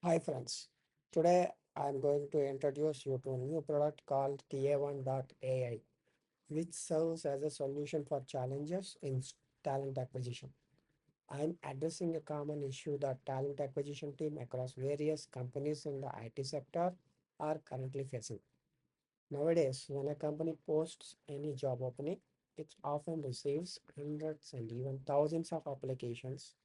Hi friends, today I'm going to introduce you to a new product called TAOne.AI, which serves as a solution for challenges in talent acquisition. I'm addressing a common issue that talent acquisition team across various companies in the IT sector are currently facing. Nowadays, when a company posts any job opening, it often receives hundreds and even thousands of applications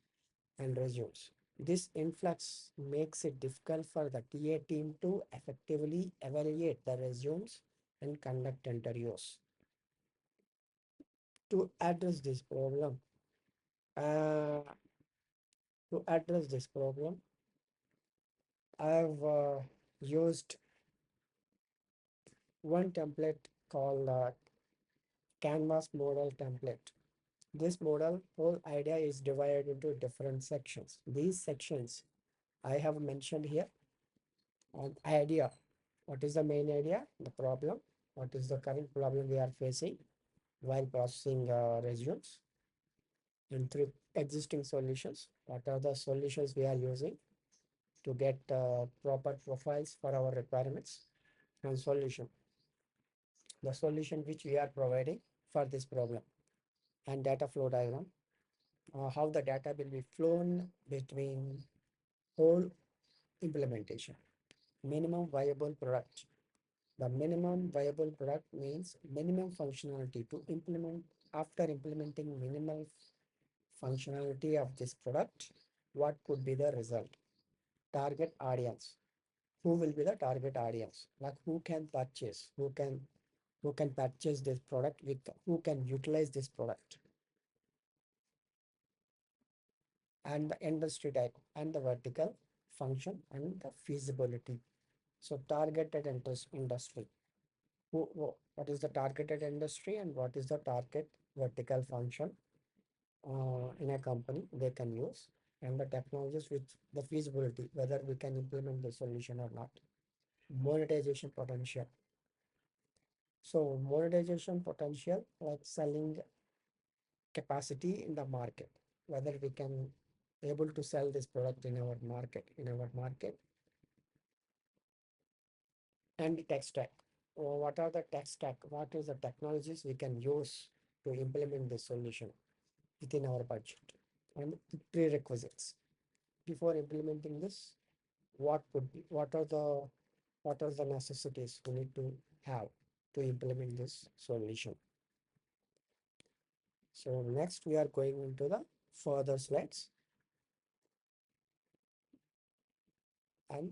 and resumes. This influx makes it difficult for the TA team to effectively evaluate the resumes and conduct interviews. To address this problem, uh, to address this problem, I've used one template called Canvas model template. This model whole idea is divided into different sections. These sections I have mentioned here on idea. What is the main idea? The problem. What is the current problem we are facing while processing resumes? And through existing solutions, what are the solutions we are using to get proper profiles for our requirements? And solution, the solution which we are providing for this problem. And data flow diagram, how the data will be flown between whole implementation. Minimum viable product. The minimum viable product means minimum functionality to implement. After implementing minimal functionality of this product, what could be the result? Target audience. Who will be the target audience? Like who can purchase? Who can purchase this product with who can utilize this product? And the industry type and the vertical function and the feasibility. So targeted interest industry. What is the targeted industry and what is the target vertical function in a company they can use, and the technologies with the feasibility, whether we can implement the solution or not. Monetization potential. So monetization potential, like selling capacity in the market, whether we can able to sell this product in our market. And the tech stack. What are the tech stack? What is the technologies we can use to implement this solution within our budget? And prerequisites. Before implementing this, what are the necessities we need to have to implement this solution? So next we are going into the further slides, and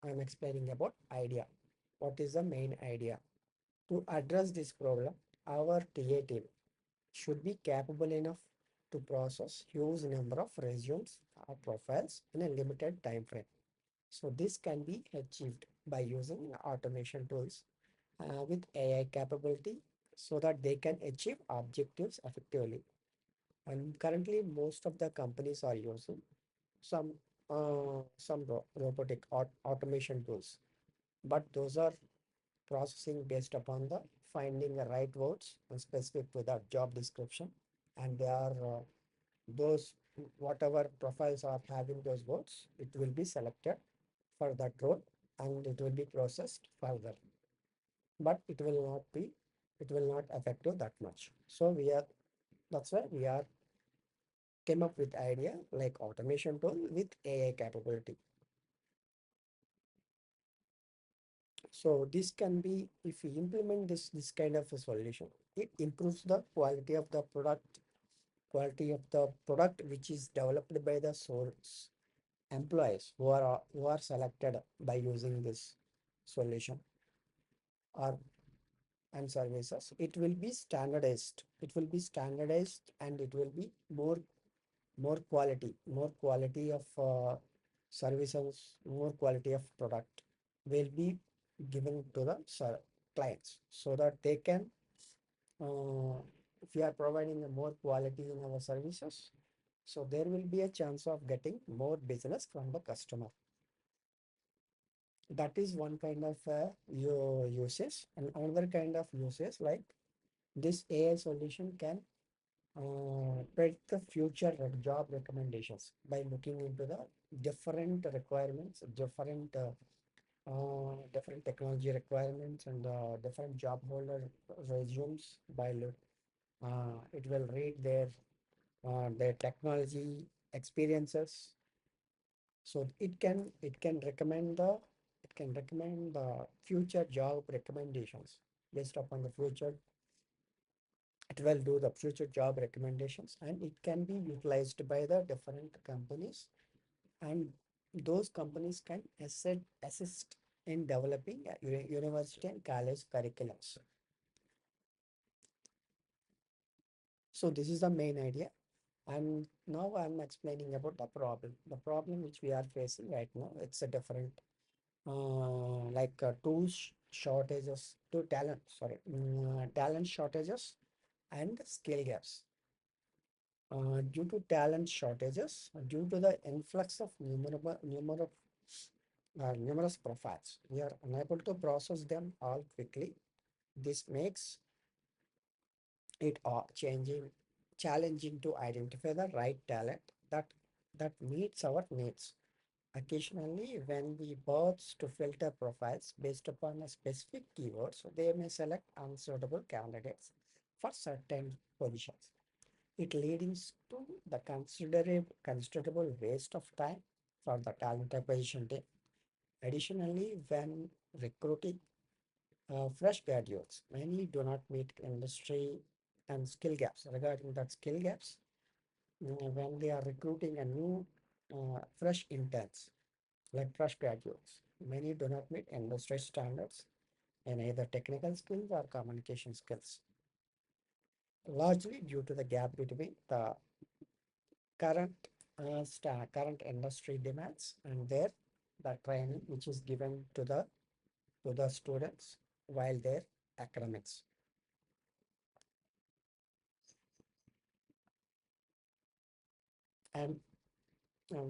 I'm explaining about idea. What is the main idea? To address this problem, our TA team should be capable enough to process huge number of resumes or profiles in a limited time frame. So this can be achieved by using automation tools with AI capability so that they can achieve objectives effectively. And currently, most of the companies are using some robotic automation tools, but those are processing based upon the finding the right words and specific to that job description, and they are those whatever profiles are having those words, it will be selected for that role and it will be processed further, but it will not affect you that much. So that's why we are came up with idea like automation tool with AI capability. So this can be, if we implement this kind of a solution, it improves the quality of the product which is developed by the source employees who are selected by using this solution or and services. It will be standardized and it will be more quality of services, more quality of product will be given to the clients so that they can, uh, if we are providing a more quality in our services, so there will be a chance of getting more business from the customer. That is one kind of uses, and another kind of uses like this AI solution can predict the future job recommendations by looking into the different requirements, different technology requirements, and different job holder resumes. It will read their technology experiences, so it can recommend the future job recommendations based upon the future. It will do the future job recommendations, and it can be utilized by the different companies, and those companies can assist in developing university and college curriculums. So this is the main idea. And now I'm explaining about the problem which we are facing right now. It's a different shortages to talent, talent shortages and skill gaps. Due to talent shortages, due to the influx of numerous profiles, we are unable to process them all quickly. This makes it challenging to identify the right talent that meets our needs. Occasionally, when we bots to filter profiles based upon a specific keywords, they may select unsuitable candidates for certain positions. It leads to the considerable waste of time for the talent acquisition team. Additionally, when recruiting fresh graduates, many do not meet industry and skill gaps. Regarding that skill gaps, when they are recruiting a new fresh interns, like fresh graduates, many do not meet industry standards in either technical skills or communication skills, largely due to the gap between the current current industry demands and the training which is given to the students while their academics. And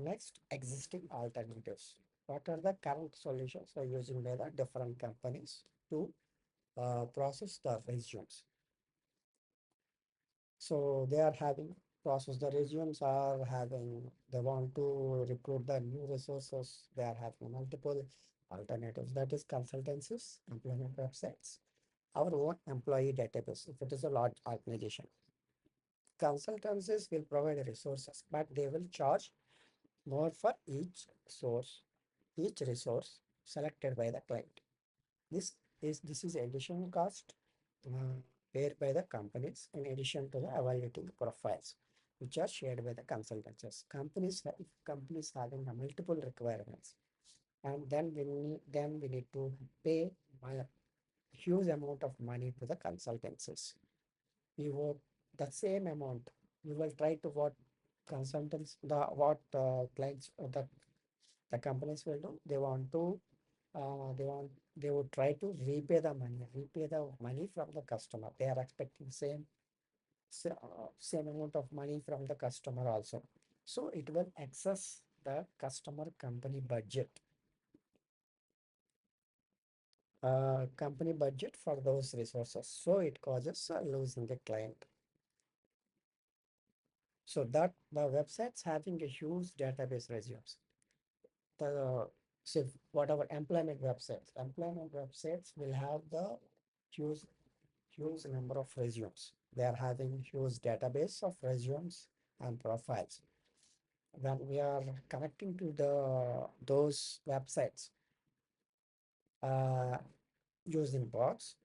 next, existing alternatives. What are the current solutions are using by the different companies to process the resumes? So they are having process the resumes are having, they want to recruit the new resources. They are having multiple alternatives, that is consultancies, employment websites, our own employee database. If it is a large organization, consultancies will provide resources, but they will charge more for each resource selected by the client. This is additional cost paid by the companies in addition to the evaluating profiles which are shared by the consultants. If companies having a multiple requirements, and then we need to pay a huge amount of money to the consultancies. We would the same amount. We will try to what consultants the what clients the companies will do. They would try to repay the money from the customer. They are expecting same amount of money from the customer also. So it will excess the customer company budget for those resources. So it causes losing the client. So that the websites having a huge database resumes. The so whatever employment websites will have the huge huge number of resumes. They are having huge database of resumes and profiles. When we are connecting to those websites uh, using bots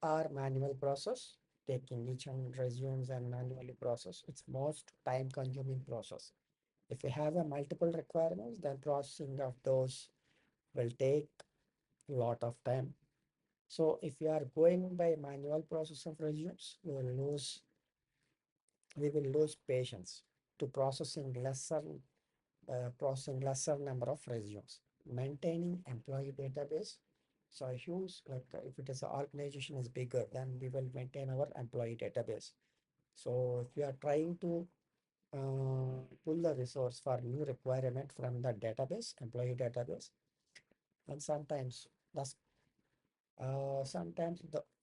or manual process, taking each one resumes and manually process, it's most time consuming process. If you have a multiple requirements, then processing of those will take a lot of time. So if you are going by manual process of resumes, we will lose patience to processing lesser number of resumes. Maintaining employee database. So huge, like if it is an organization is bigger, then we will maintain our employee database. So if we are trying to pull the resource for new requirement from the employee database, and sometimes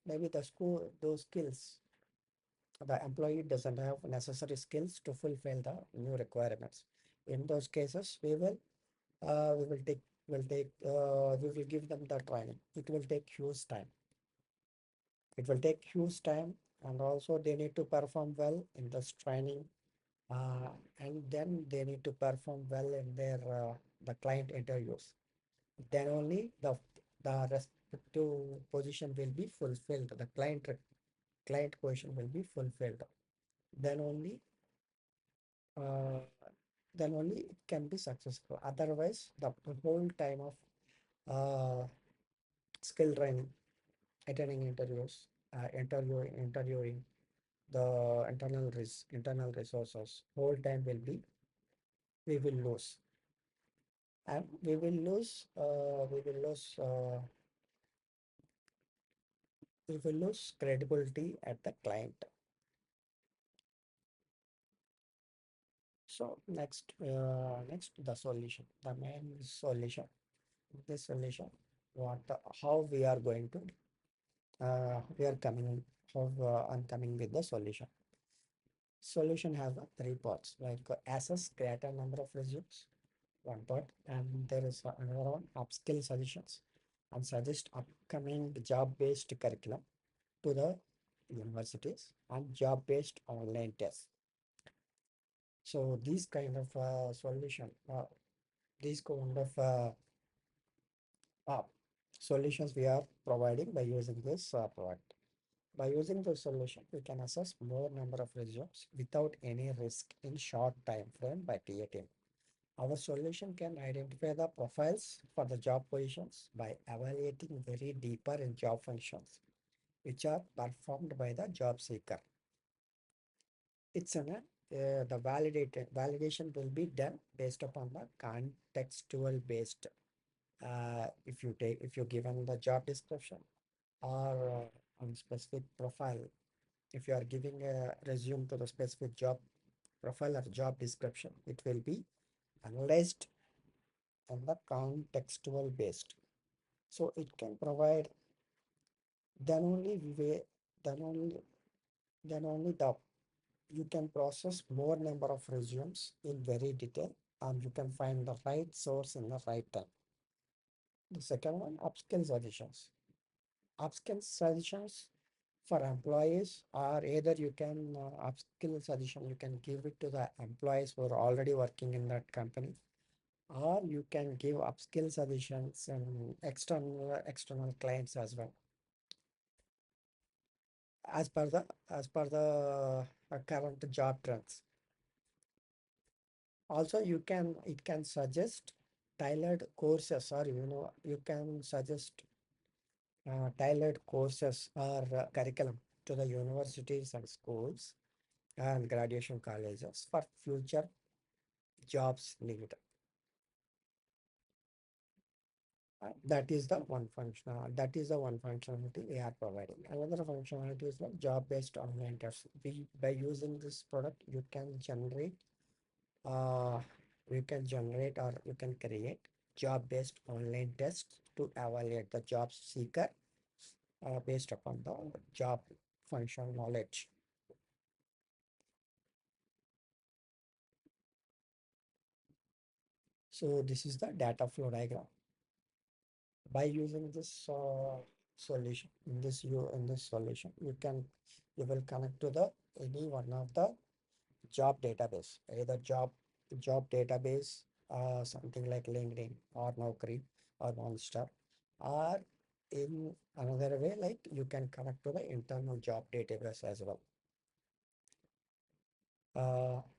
maybe those skills, the employee doesn't have necessary skills to fulfill the new requirements. In those cases, we will we we will give them the training. It will take huge time. It will take huge time, and also they need to perform well in this training, uh, and then they need to perform well in their the client interviews. Then only the respective position will be fulfilled. The client question will be fulfilled. Then only uh, then only it can be successful. Otherwise, the whole time of uh, skill training, attending interviews, interviewing the internal resources, whole time will be we will lose, and we will lose credibility at the client. So next the solution, the main solution. This solution, how we are going to we are coming how I'm coming with the solution. Solution has three parts, like assess greater number of resumes, one part, and there is another one, upskill suggestions, and suggest upcoming job-based curriculum to the universities and job-based online tests. So these kind of these kind of uh, solutions we are providing by using this product. By using the solution, we can assess more number of resumes without any risk in short time frame by TA team. Our solution can identify the profiles for the job positions by evaluating very deeper in job functions, which are performed by the job seeker. It's an the validation will be done based upon the contextual based. If you given the job description or on specific profile, if you are giving a resume to the specific job profile or job description, it will be analyzed on the contextual based. So it can provide then only way then only then only the you can process more number of resumes in very detail, and you can find the right source in the right time. The second one, upskill suggestions. Upskill suggestions for employees are either you can upskill suggestion you can give it to the employees who are already working in that company, or you can give upskill suggestions and external clients as well, as per the current job trends. Also, it can suggest tailored courses, or you can suggest tailored courses or curriculum to the universities and schools and graduation colleges for future jobs need. That is the one function. That is the one functionality we are providing. Another functionality is like job-based online tests. By using this product, uh, you can generate or you can create job-based online tests to evaluate the job seeker based upon the job function knowledge. So this is the data flow diagram. By using this solution in this solution, you will connect to the any one of the job database, either job database, something like LinkedIn or Naukri or Monster, or in another way, like you can connect to the internal job database as well.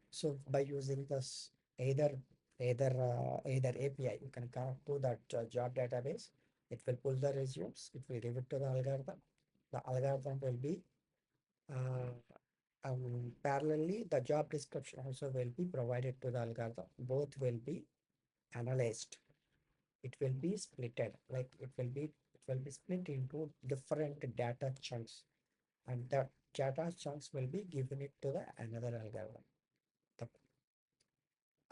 So by using this either API, you can connect to that job database. It will pull the resumes. It will give it to the algorithm. The algorithm will be uh, parallelly the job description also will be provided to the algorithm. Both will be analyzed. It will be splitted. It will be split into different data chunks, and the data chunks will be given it to the another algorithm. The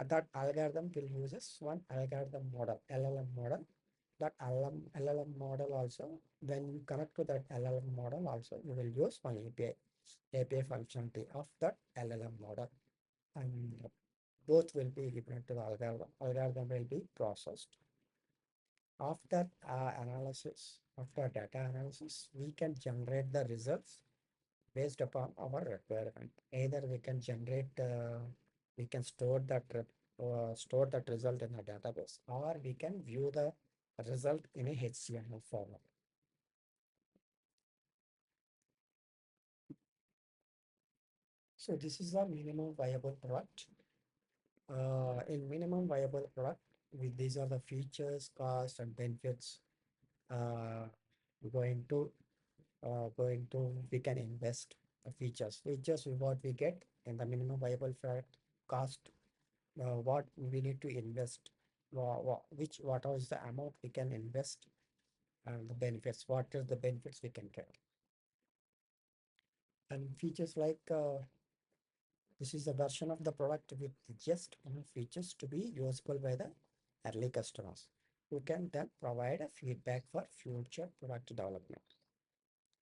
that algorithm will uses one algorithm model, LLM model. That LLM model also, when you connect to that LLM model also, you will use one API functionality of that LLM model. And Both will be given to the algorithm. Algorithm will be processed. After data analysis, we can generate the results based upon our requirement. Either we can we can store that result in a database, or we can view the result in a HTML format. So this is the minimum viable product. In minimum viable product, these are the features, costs, and benefits. Uh, going to we can invest the features. Features is what we get in the minimum viable product. Cost, what we need to invest, what is the amount we can invest, and the benefits. What is the benefits we can get? And features like this is a version of the product with just enough features to be usable by the early customers, who can then provide a feedback for future product development.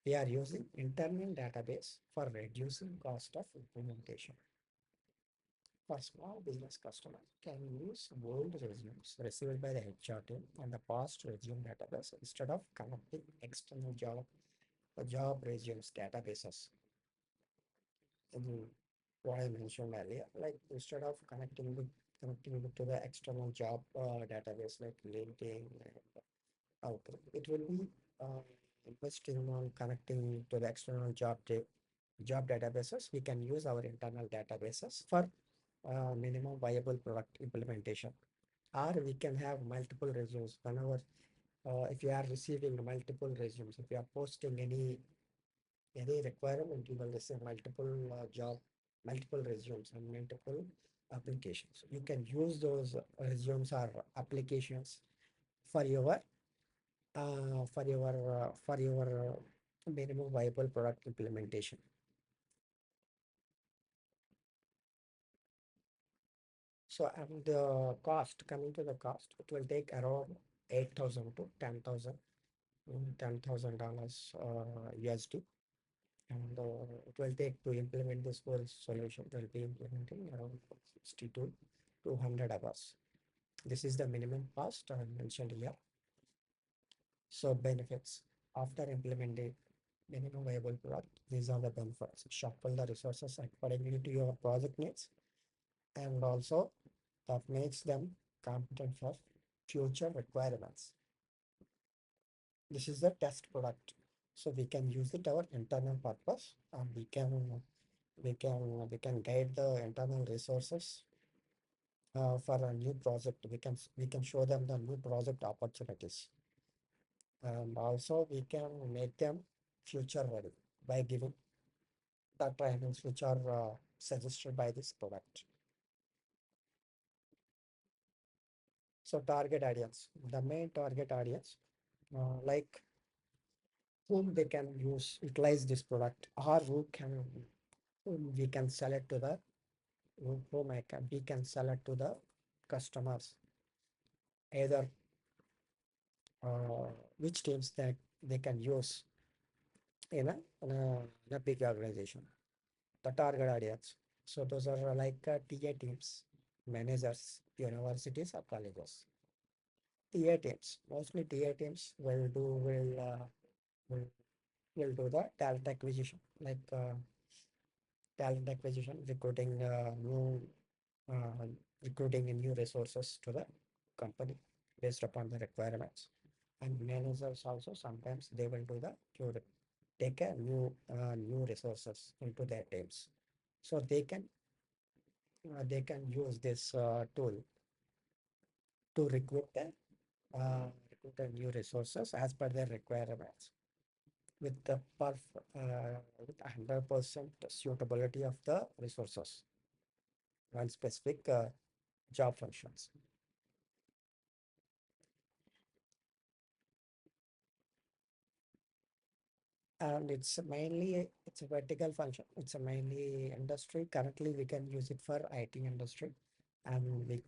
We are using internal database for reducing cost of implementation. For small business customers, can use old resumes received by the HR team and the past resume database instead of connecting external job resumes databases. What I mentioned earlier, like instead of connecting it to the external job database like LinkedIn and Outlook, it will be investing on connecting to the external job databases. We can use our internal databases for minimum viable product implementation, or we can have multiple resumes whenever if you are receiving multiple resumes, if you are posting any requirement, you will receive multiple resumes and multiple applications. You can use those resumes or applications for your minimum viable product implementation. So, and the cost, coming to the cost, it will take around 8,000 to $10,000 USD, and it will take to implement this whole solution. It will be implementing around 60 to 200 hours. This is the minimum cost I mentioned here. So benefits after implementing minimum viable product, these are the benefits. Shuffle the resources accordingly to your project needs, and also that makes them competent for future requirements. This is the test product. So we can use it our internal purpose, and we can guide the internal resources for a new project. We can show them the new project opportunities, and also we can make them future ready by giving the trainings which are suggested by this product. So target audience, the main target audience, like whom they can utilize this product, or whom we can sell it to the we can sell it to the customers, either uh, which teams that they can use in a big organization. The target audience. So those are like TA teams, managers, universities or colleges. TA teams, mostly TA teams will, will do the talent acquisition, uh, recruiting new resources to the company based upon the requirements. And managers also sometimes they will do the to take a new resources into their teams, so they can use this tool to recruit the new resources as per their requirements with the with 100% suitability of the resources and specific job functions. And it's a vertical function. It's a mainly industry. Currently, we can use it for IT industry, and we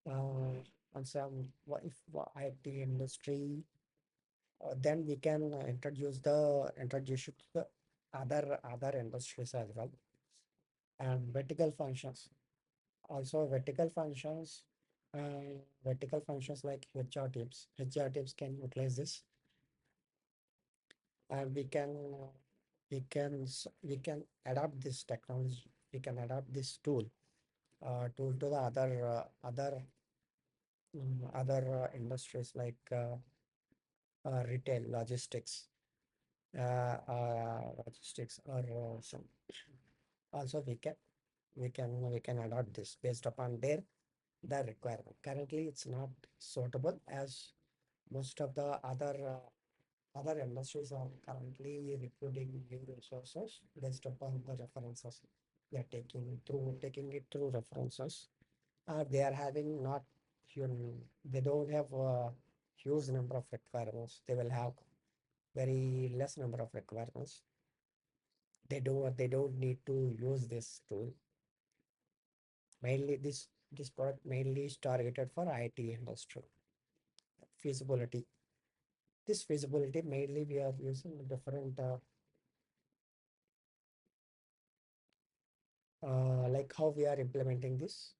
and some if IT industry, then we can introduce it to the other industries as well. And vertical functions. Also vertical functions like HR teams. HR teams can utilize this, and we can adapt this technology. We can adapt this tool to the other industries like retail, logistics, or some. Also, we can adopt this based upon their requirement. Currently, it's not suitable as most of the other industries are currently recruiting new resources based upon the references. They are taking it through references. They are having not they don't have a huge number of requirements. They will have very less number of requirements. They don't need to use this tool. Mainly this product mainly is targeted for IT industry. Feasibility. This feasibility mainly we are using different like how we are implementing this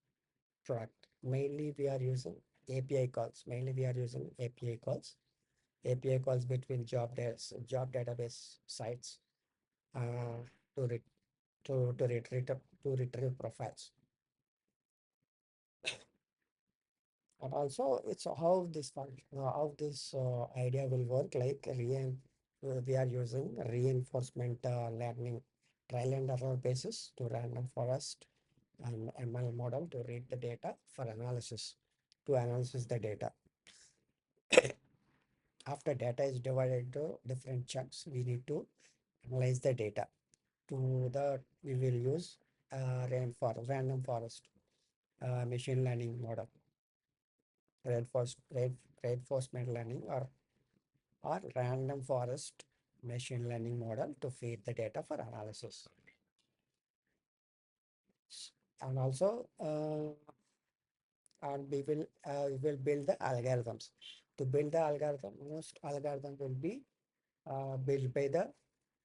product. Mainly we are using API calls. Mainly we are using API calls. API calls between job database sites uh, to re, to retrieve profiles. And also it's how this function, how this idea will work. Like we are using reinforcement learning trial and error basis to random forest and ML model to read the data for analysis, to analysis the data. After data is divided into different chunks, we need to analyze the data. To that, we will use random forest machine learning model, reinforced, reinforcement learning, or random forest machine learning model to feed the data for analysis. And also, and we will build the algorithms. To build the algorithm, most algorithm will be built by the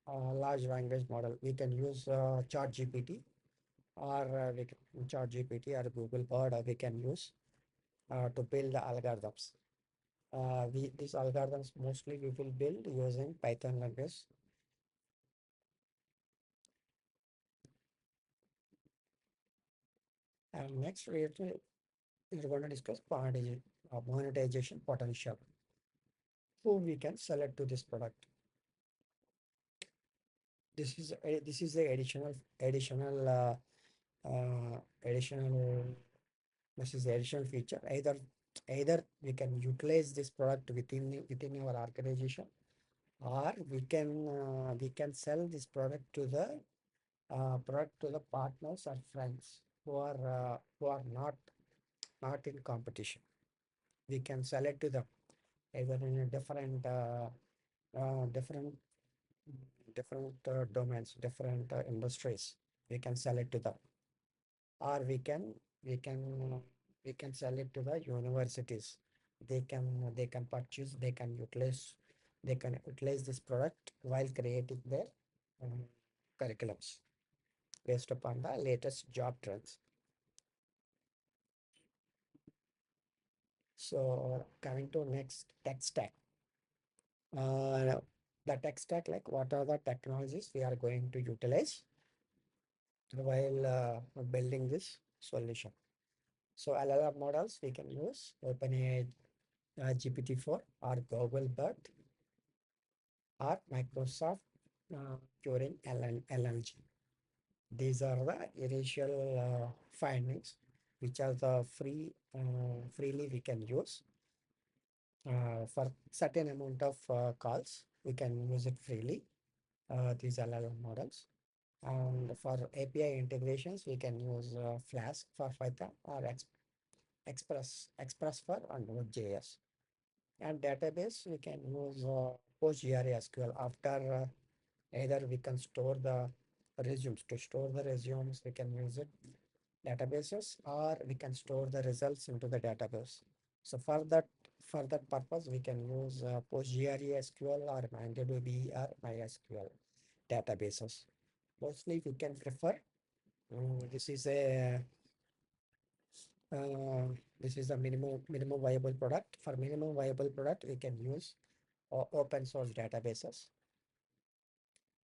large language model. We can use ChatGPT or ChatGPT or Google Bard, we can use to build the algorithms. These algorithms mostly we will build using Python language. And next we're going to discuss monetization potential. Who we can select to this product. This is the additional this is the additional feature. Either we can utilize this product within our organization, or we can sell this product to the partners or friends who are not in competition. We can sell it to them either in a different domains, different industries. We can sell it to them, or we can we can sell it to the universities. They can purchase, they can utilize this product while creating their um, curriculums based upon the latest job trends. So coming to next tech stack. The tech stack, like what are the technologies we are going to utilize while building this solution. So LLM models we can use OpenAI GPT-4 or Google Bard or Microsoft Turing LLG. These are the initial findings, which are the freely we can use for certain amount of calls. We can use it freely. These LLM models. And for API integrations, we can use Flask for Python or Express for Node.js. And database, we can use PostgreSQL. After either we can store the resumes. To store the resumes, we can use it databases, or we can store the results into the database. So for that purpose, we can use PostgreSQL or MongoDB or MySQL databases. Mostly we can prefer. This is a This is the minimum viable product. For minimum viable product, we can use open source databases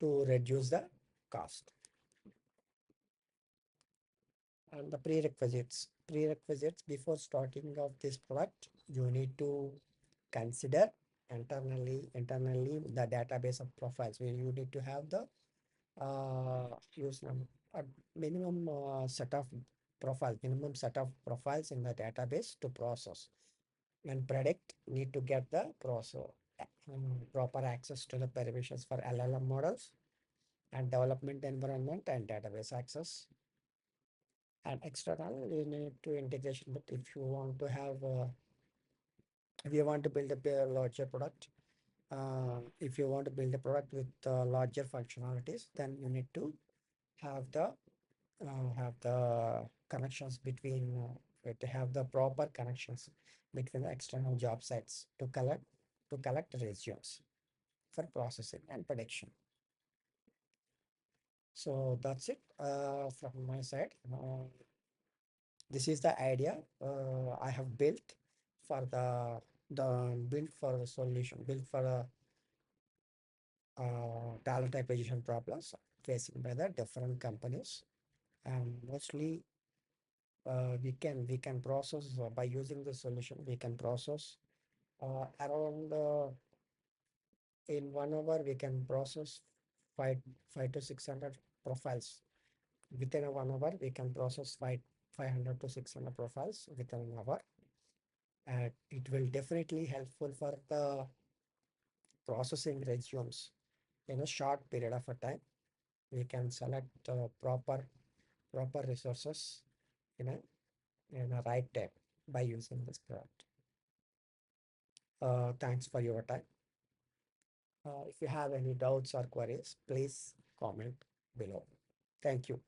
to reduce the cost. And the prerequisites before starting of this product, you need to consider internally the database of profiles where you need to have the use a minimum set of profiles in the database to process and predict. Need to get the proper access to the permissions for LLM models and development environment and database access. And external, you need to integration. But if you want to have, if you want to build a larger product, if you want to build a product with larger functionalities, then you need to have the connections between to have the proper connections between the external job sites to collect resumes for processing and prediction. So that's it from my side. This is the idea I have built for the built for the solution, built for the talent acquisition problems facing by the different companies. And mostly we can process by using the solution. We can process around in 1 hour we can process five 500 to 600 profiles. Within a 1 hour we can process 500 to 600 profiles within an hour. And it will definitely helpful for the processing resumes in a short period of a time. We can select proper resources in a right time by using this product. Thanks for your time. If you have any doubts or queries, please comment below. Thank you.